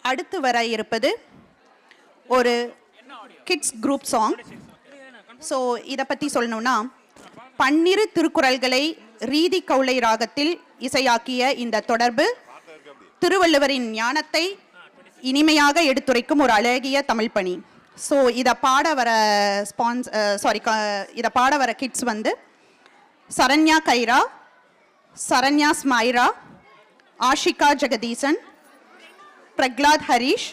அடுத்து வர இருப்பது ஒரு கிட்ஸ் குரூப் சாங். ஸோ இதை பற்றி சொல்லணும்னா, பன்னிரு திருக்குறள்களை ரீதி கௌளை ராகத்தில் இசையாக்கிய இந்த தொடர்பு திருவள்ளுவரின் ஞானத்தை இனிமையாக எடுத்துரைக்கும் ஒரு அழகிய தமிழ் பணி. ஸோ இதை பாட வர கிட்ஸ் வந்து Saranya Kaira, Saranya Smaira, Ashika Jagadeesan, Prahlad Harish,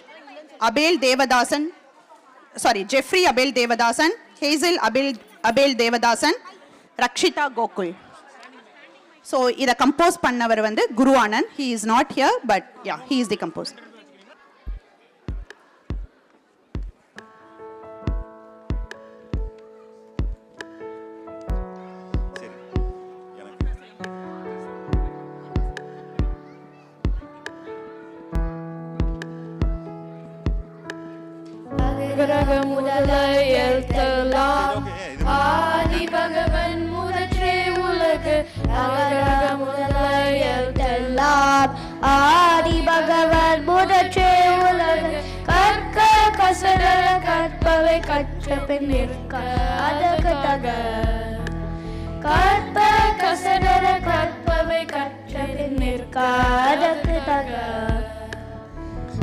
Jeffrey Abel Devadasan, Hazel Abel Devadasan, Rakshitha Gokul. So இதை கம்போஸ் பண்ணவர் வந்து Guru Anand. He is not here, but yeah, he is the composer. ஆதி பகவன் முதற்றே உலகு ஆதி பகவன் முதற்றே உலகு கற்க கசட கற்பவை கற்ற பின் நிற்க அதற்கு தக கற்ப கசட கற்பவை கற்ற பின் நிற்க அதற்கு தக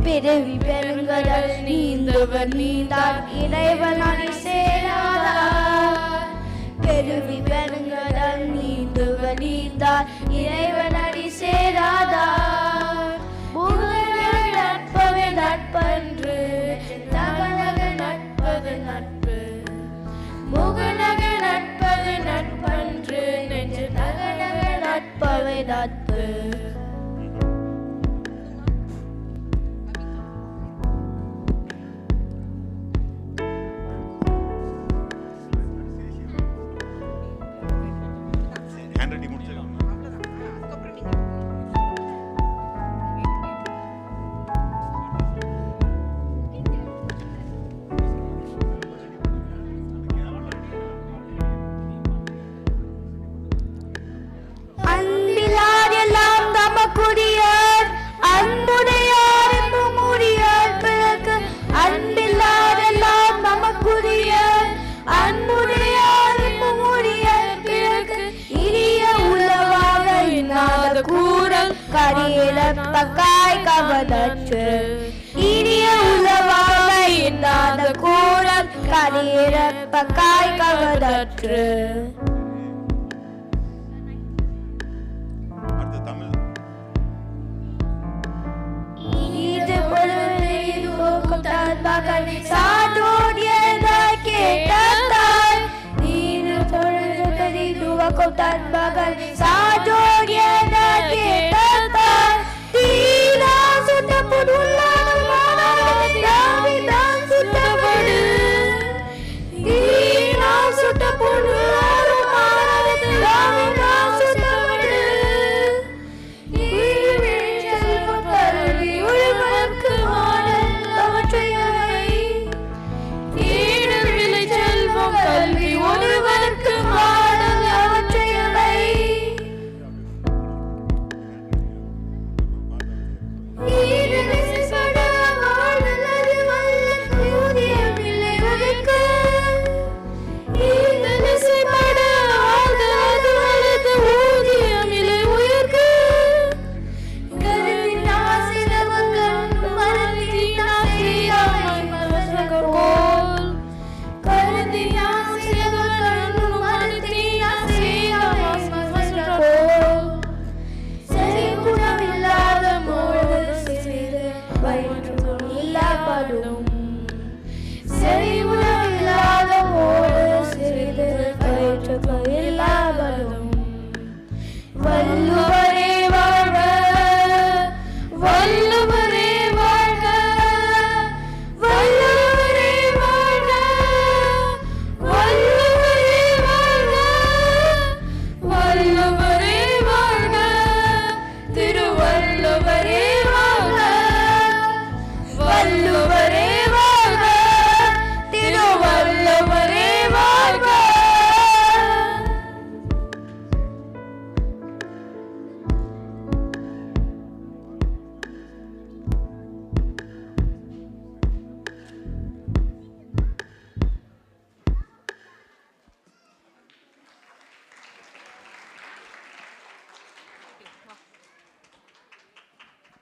பிறவி பெருங்கடல் நீந்தவர் நீந்தார் இறைவனடி சேராதார் பெருவி பெருங்கடல் நீந்தவர் நீந்தார் இறைவனடி சேராதார் முகநக நட்பவே நட்பன்று நகநக நட்பது நட்பு முகநக நட்பது நட்பன்று நெஞ்சு நகநக நட்பவே நட்பு. கரியப்பக்காய் கவதற்று இனிய உலவாக இன்னாத கூறல் கரியப்பக்காய் கவதற்று. இது பொழுது சாதோடிய கேட்டாய் நீரு பொழுது கதிதுவக்கும் தன் மகள் சாதோடிய கேட்டாய் தீரா சுட்டப்படு சுட்டப்படு தீரா சுட்டப்படு கல்வி ஒருவருக்கு மாடல் அவற்றையவை Say